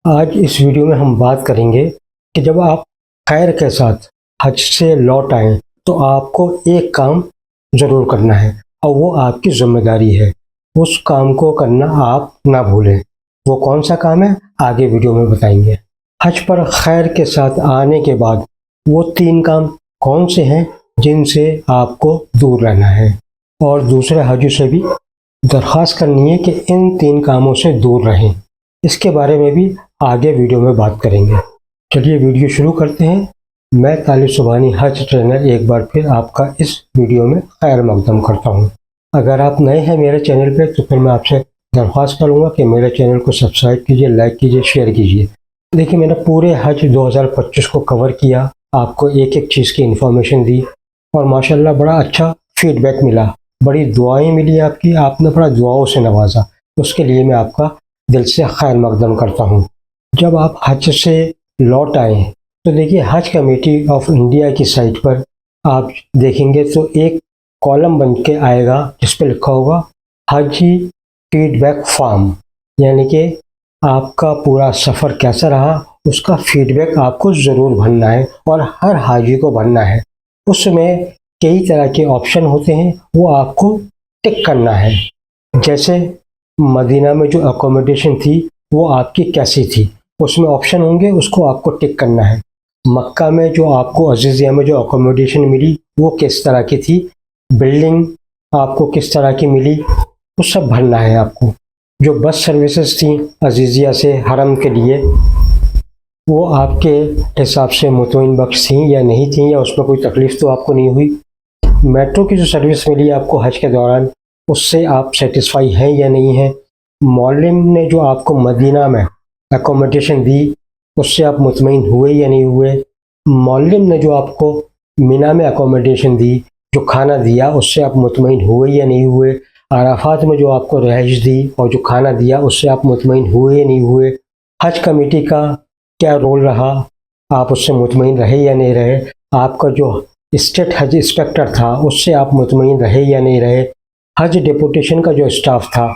آج اس ویڈیو میں ہم بات کریں گے کہ جب آپ خیر کے ساتھ حج سے لوٹ آئیں تو آپ کو ایک کام ضرور کرنا ہے اور وہ آپ کی ذمہ داری ہے۔ اس کام کو کرنا آپ نہ بھولیں۔ وہ کون سا کام ہے آگے ویڈیو میں بتائیں گے۔ حج پر خیر کے ساتھ آنے کے بعد وہ 3 کام کون سے ہیں جن سے آپ کو دور رہنا ہے، اور دوسرے حجوں سے بھی درخواست کرنی ہے کہ ان 3 کاموں سے دور رہیں۔ اس کے بارے میں بھی آگے ویڈیو میں بات کریں گے۔ چلیے ویڈیو شروع کرتے ہیں۔ میں طالب سبحانی حج ٹرینر ایک بار پھر آپ کا اس ویڈیو میں خیر مقدم کرتا ہوں۔ اگر آپ نئے ہیں میرے چینل پہ تو پھر میں آپ سے درخواست کروں گا کہ میرے چینل کو سبسکرائب کیجیے، لائک کیجیے، شیئر کیجیے۔ دیکھیے میں نے پورے حج 2025 کو کور کیا، آپ کو ایک ایک چیز کی انفارمیشن دی، اور ماشاءاللہ بڑا اچھا فیڈ بیک ملا، بڑی دعائیں ملی آپ نے بڑا دعاؤں سے نوازا۔ اس کے لیے میں آپ کا دل سے خیر مقدم کرتا ہوں۔ جب آپ حج سے لوٹ آئیں تو دیکھیے حج کمیٹی آف انڈیا کی سائٹ پر آپ دیکھیں گے تو ایک کالم بن کے آئے گا جس پہ لکھا ہوگا حجی فیڈ بیک فارم، یعنی کہ آپ کا پورا سفر کیسا رہا اس کا فیڈ بیک آپ کو ضرور بھرنا ہے، اور ہر حاجی کو بھرنا ہے۔ اس میں کئی طرح کے آپشن ہوتے ہیں، وہ آپ کو ٹک کرنا ہے۔ جیسے مدینہ میں جو اکوموڈیشن تھی وہ آپ کی کیسی تھی، اس میں آپشن ہوں گے، اس کو آپ کو ٹک کرنا ہے۔ مکہ میں جو آپ کو عزیزیہ میں جو اکوموڈیشن ملی وہ کس طرح کی تھی، بلڈنگ آپ کو کس طرح کی ملی، وہ سب بھرنا ہے آپ کو۔ جو بس سروسز تھیں عزیزیہ سے حرم کے لیے، وہ آپ کے حساب سے مطمئن بخش تھیں یا نہیں تھیں، یا اس میں کوئی تکلیف تو آپ کو نہیں ہوئی۔ میٹرو کی جو سروس ملی آپ کو حج کے دوران، اس سے آپ سیٹسفائی ہیں یا نہیں ہیں۔ معلم نے جو آپ کو مدینہ میں اکوموڈیشن دی اس سے آپ مطمئن ہوئے یا نہیں ہوئے۔ معلم نے جو آپ کو مینا میں اکوموڈیشن دی، جو کھانا دیا، اس سے آپ مطمئن ہوئے یا نہیں ہوئے۔ عرفات میں جو آپ کو رہائش دی اور جو کھانا دیا اس سے آپ مطمئن ہوئے یا نہیں ہوئے۔ حج کمیٹی کا کیا رول رہا، آپ اس سے مطمئن رہے یا نہیں رہے۔ آپ کا جو اسٹیٹ حج انسپیکٹر تھا اس سے آپ مطمئن رہے یا نہیں رہے۔ حج ڈیپوٹیشن کا جو اسٹاف تھا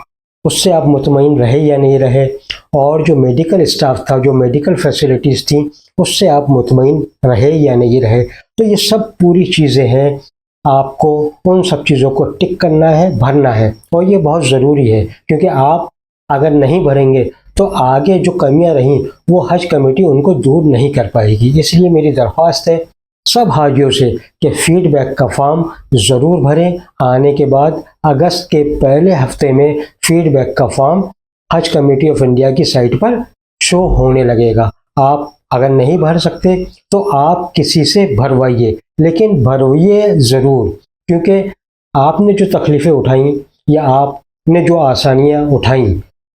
اس سے آپ مطمئن رہے یا نہیں رہے، اور جو میڈیکل اسٹاف تھا، جو میڈیکل فیسلٹیز تھیں، اس سے آپ مطمئن رہے یا نہیں رہے۔ تو یہ سب پوری چیزیں ہیں، آپ کو ان سب چیزوں کو ٹک کرنا ہے، بھرنا ہے، اور یہ بہت ضروری ہے، کیونکہ آپ اگر نہیں بھریں گے تو آگے جو کمیاں رہیں وہ حج کمیٹی ان کو دور نہیں کر پائے گی۔ اس لیے میری درخواست ہے سب حاجیوں سے کہ فیڈ بیک کا فارم ضرور بھریں۔ آنے کے بعد اگست کے پہلے ہفتے میں فیڈ بیک کا form Hajj committee of India کی سائٹ پر شو ہونے لگے گا۔ آپ اگر نہیں بھر سکتے تو آپ کسی سے بھروائیے، لیکن بھروئیے ضرور، کیونکہ آپ نے جو تکلیفیں اٹھائیں یا آپ نے جو آسانیاں اٹھائیں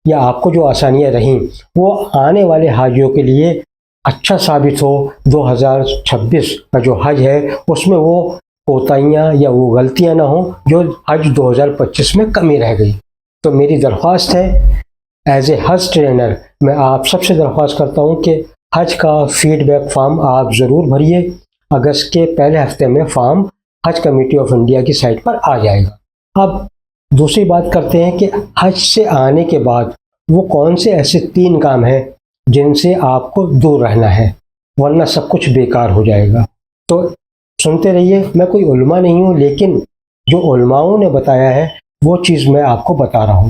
یا آپ کو جو آسانیاں رہیں وہ آنے والے حاجیوں کے لیے اچھا ثابت ہو۔ 2026 کا جو حج ہے اس میں وہ کوتاہیاں یا وہ غلطیاں نہ ہوں جو حج 2025 میں کمی رہ گئی۔ تو میری درخواست ہے ایز اے حج ٹرینر، میں آپ سب سے درخواست کرتا ہوں کہ حج کا فیڈ بیک فارم آپ ضرور بھریے۔ اگست کے پہلے ہفتے میں form Hajj committee of India کی سائٹ پر آ جائے گا۔ اب دوسری بات کرتے ہیں کہ حج سے آنے کے بعد وہ کون سے ایسے 3 کام ہیں جن سے آپ کو دور رہنا ہے، ورنہ سب کچھ بیکار ہو جائے گا۔ تو سنتے رہیے، میں کوئی علماء نہیں ہوں، لیکن جو علماؤں نے بتایا ہے وہ چیز میں آپ کو بتا رہا ہوں۔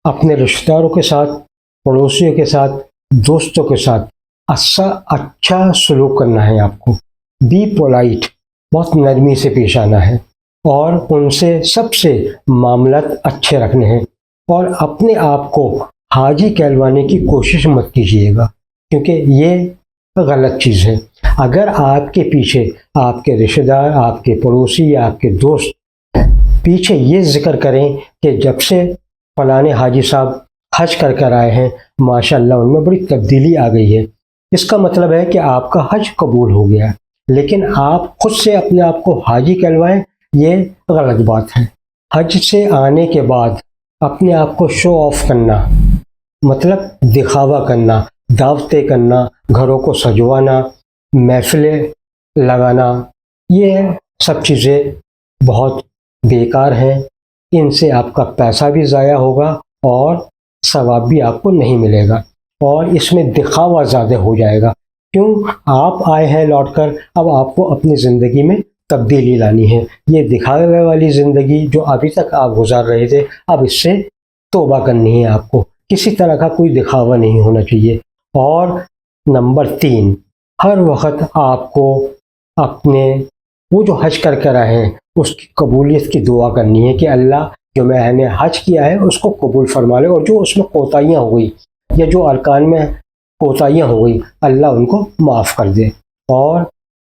اپنے رشتہ داروں کے ساتھ، پڑوسیوں کے ساتھ، دوستوں کے ساتھ اچھا سلوک کرنا ہے آپ کو۔ بی پولائٹ، بہت نرمی سے پیش آنا ہے، اور ان سے سب سے معاملات اچھے رکھنے ہیں، اور اپنے آپ کو حاجی کہلوانے کی کوشش مت کیجیے گا، کیونکہ یہ غلط چیز ہے۔ اگر آپ کے پیچھے آپ کے رشتہ دار، آپ کے پڑوسی یا آپ کے دوست پیچھے یہ ذکر کریں کہ جب سے فلانے حاجی صاحب حج کر آئے ہیں ماشاءاللہ ان میں بڑی تبدیلی آ گئی ہے، اس کا مطلب ہے کہ آپ کا حج قبول ہو گیا، لیکن آپ خود سے اپنے آپ کو حاجی کہلوائیں، یہ غلط بات ہے۔ حج سے آنے کے بعد اپنے آپ کو شو آف کرنا، مطلب دکھاوا کرنا، دعوتیں کرنا، گھروں کو سجوانا، محفلیں لگانا، یہ سب چیزیں بہت بیکار ہیں۔ ان سے آپ کا پیسہ بھی ضائع ہوگا اور ثواب بھی آپ کو نہیں ملے گا۔ اور اس میں دکھاوا زیادہ ہو جائے گا. کیوں؟ آپ آئے ہیں لوٹ کر، اب آپ کو اپنی زندگی میں تبدیلی لانی ہے. یہ دکھاوے والی زندگی جو ابھی تک آپ گزار رہے تھے، اب اس سے توبہ کرنی ہے آپ کو. کسی طرح کا کوئی دکھاوا نہیں ہونا چاہیے. اور نمبر 3، ہر وقت آپ کو اپنے وہ جو حج کر کے رہے ہیں اس کی قبولیت کی دعا کرنی ہے کہ اللہ جو میں نے حج کیا ہے اس کو قبول فرما لے، اور جو اس میں کوتاہیاں ہو گئی یا جو ارکان میں کوتاہیاں ہو گئی اللہ ان کو معاف کر دے. اور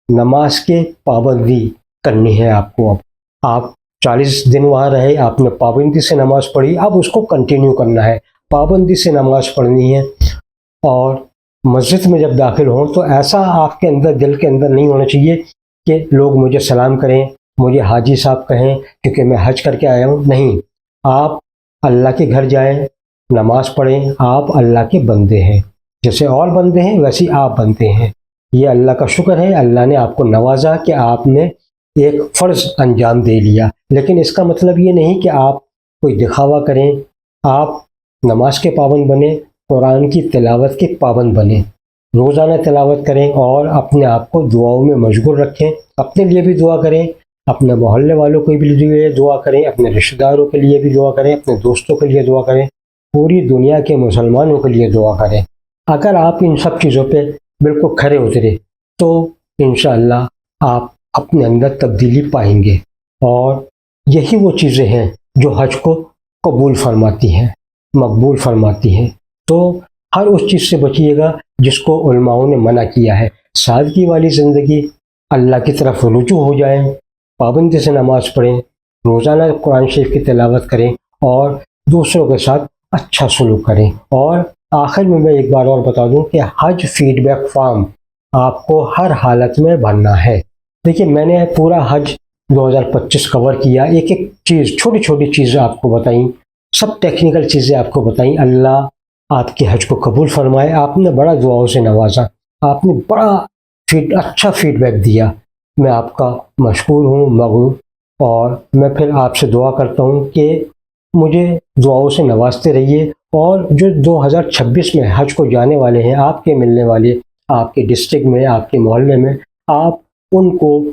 نماز کے پابندی کرنی ہے آپ کو. اب آپ 40 دن وہاں رہے، آپ نے پابندی سے نماز پڑھی، اب اس کو کنٹینیو کرنا ہے. پابندی سے نماز پڑھنی ہے. اور مسجد میں جب داخل ہوں تو ایسا آپ کے اندر دل کے اندر نہیں ہونا چاہیے کہ لوگ مجھے سلام کریں، مجھے حاجی صاحب کہیں کیونکہ میں حج کر کے آیا ہوں. نہیں، آپ اللہ کے گھر جائیں، نماز پڑھیں. آپ اللہ کے بندے ہیں، جیسے اور بندے ہیں ویسے آپ بندے ہیں. یہ اللہ کا شکر ہے، اللہ نے آپ کو نوازا کہ آپ نے ایک فرض انجام دے لیا. لیکن اس کا مطلب یہ نہیں کہ آپ کوئی دکھاوا کریں. آپ نماز کے پابند بنیں، قرآن کی تلاوت کے پابند بنیں، روزانہ تلاوت کریں اور اپنے آپ کو دعاؤں میں مشغول رکھیں. اپنے لیے بھی دعا کریں، اپنے محلے والوں کے لیے دعا کریں، اپنے رشتہ داروں کے لیے بھی دعا کریں، اپنے دوستوں کے لیے دعا کریں، پوری دنیا کے مسلمانوں کے لیے دعا کریں. اگر آپ ان سب چیزوں پہ بالکل کھرے اترے تو انشاءاللہ آپ اپنے اندر تبدیلی پائیں گے. اور یہی وہ چیزیں ہیں جو حج کو قبول فرماتی ہیں، مقبول فرماتی ہیں. تو ہر اس چیز سے بچیے گا جس کو علماؤں نے منع کیا ہے. سادگی والی زندگی، اللہ کی طرف رجوع ہو جائیں، پابندی سے نماز پڑھیں، روزانہ قرآن شریف کی تلاوت کریں اور دوسروں کے ساتھ اچھا سلوک کریں. اور آخر میں ایک بار اور بتا دوں کہ حج فیڈ بیک فارم آپ کو ہر حالت میں بھرنا ہے. دیکھیے، میں نے پورا حج 2025 کور کیا، ایک ایک چیز، چھوٹی چھوٹی چیزیں آپ کو بتائیں، سب ٹیکنیکل چیزیں آپ کو بتائیں. اللہ آپ کے حج کو قبول فرمائے. آپ نے بڑا دعاؤں سے نوازا، آپ نے بڑا اچھا فیڈ بیک دیا. میں آپ کا مشکور ہوں، مغرور. اور میں پھر آپ سے دعا کرتا ہوں کہ مجھے دعاؤں سے نوازتے رہیے. اور جو 2026 میں حج کو جانے والے ہیں، آپ کے ملنے والے، آپ کے ڈسٹرکٹ میں، آپ کے محلے میں، آپ ان کو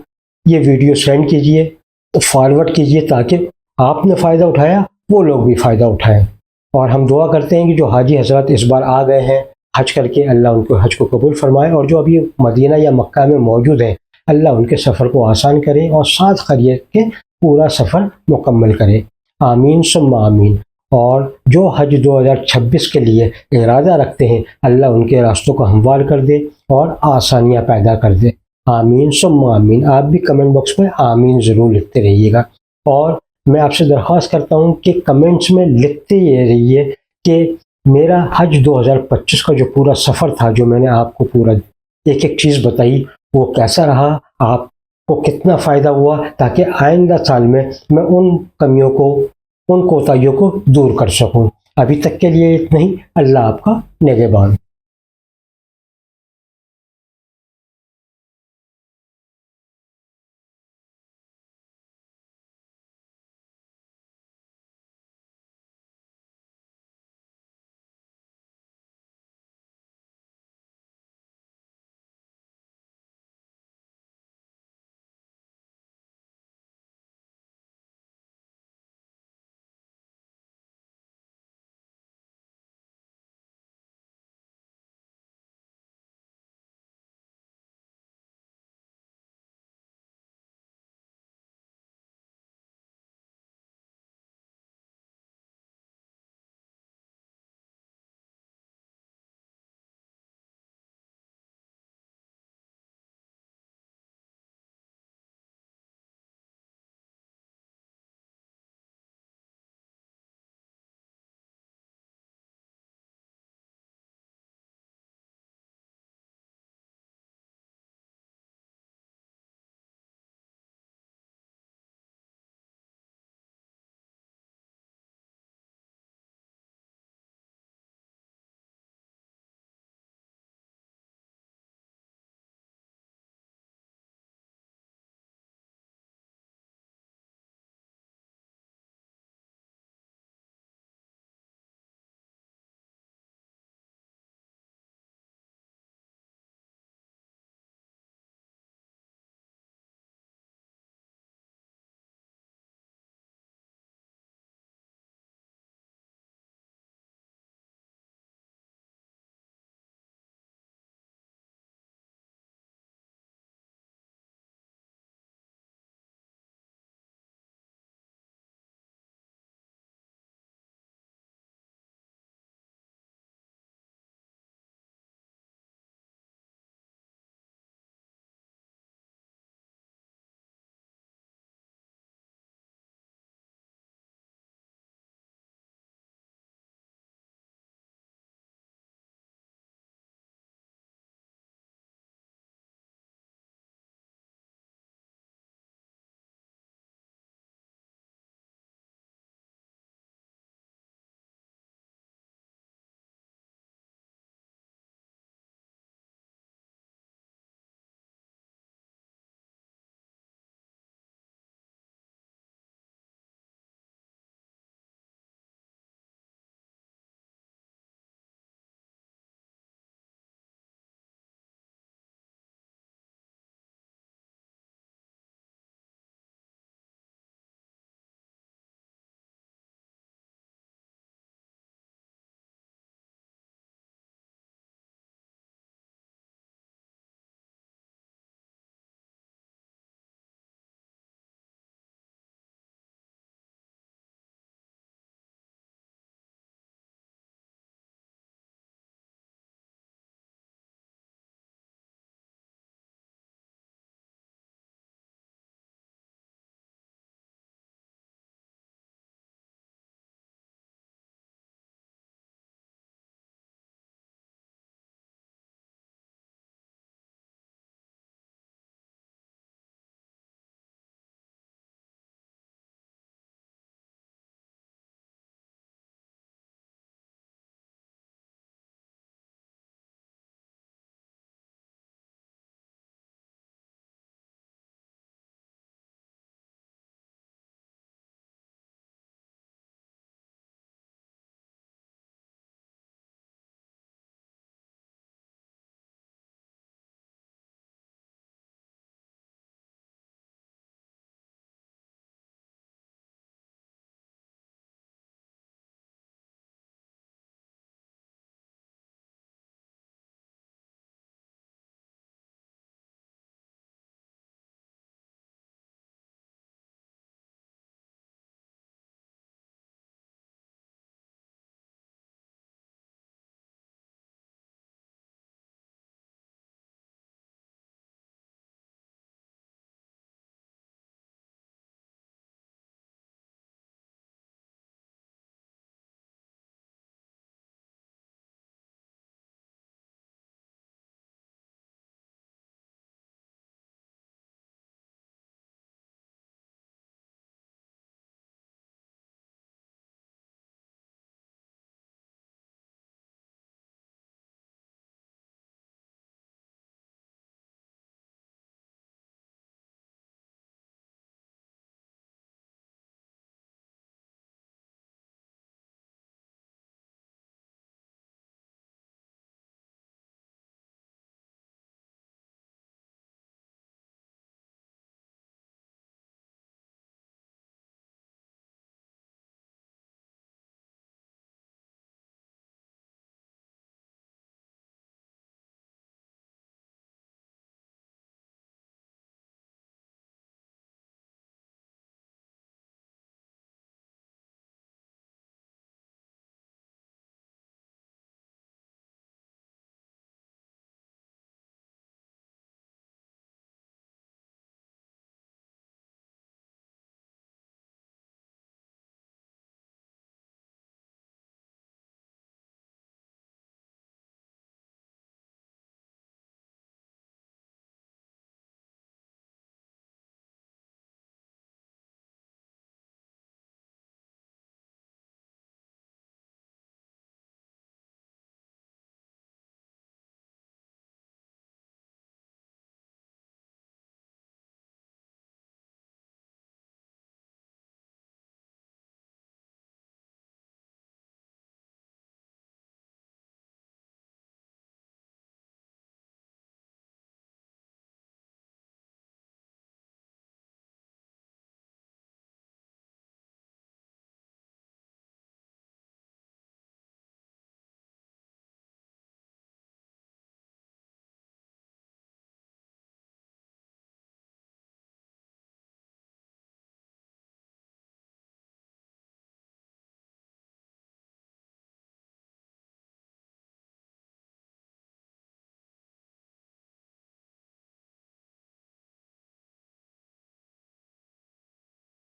یہ ویڈیو سینڈ کیجئے، فارورڈ کیجئے، تاکہ آپ نے فائدہ اٹھایا وہ لوگ بھی فائدہ اٹھائیں. اور ہم دعا کرتے ہیں کہ جو حاجی حضرات اس بار آ گئے ہیں حج کر کے، اللہ ان کو حج کو قبول فرمائے. اور جو ابھی مدینہ یا مکہ میں موجود ہیں، اللہ ان کے سفر کو آسان کرے اور ساتھ خیریت کے پورا سفر مکمل کرے. آمین ثم آمین. اور جو حج 2026 کے لیے ارادہ رکھتے ہیں، اللہ ان کے راستوں کو ہموار کر دے اور آسانیاں پیدا کر دے. آمین ثم آمین. آپ بھی کمنٹ باکس میں آمین ضرور لکھتے رہیے گا. اور میں آپ سے درخواست کرتا ہوں کہ کمنٹس میں لکھتے یہ رہیے کہ میرا حج 2025 کا جو پورا سفر تھا، جو میں نے آپ کو پورا ایک ایک چیز بتائی، وہ کیسا رہا، آپ کو کتنا فائدہ ہوا، تاکہ آئندہ سال میں ان کمیوں کو، ان کوتاہیوں کو دور کر سکوں. ابھی تک کے لیے اتنا ہی. اللہ آپ کا نگہبان.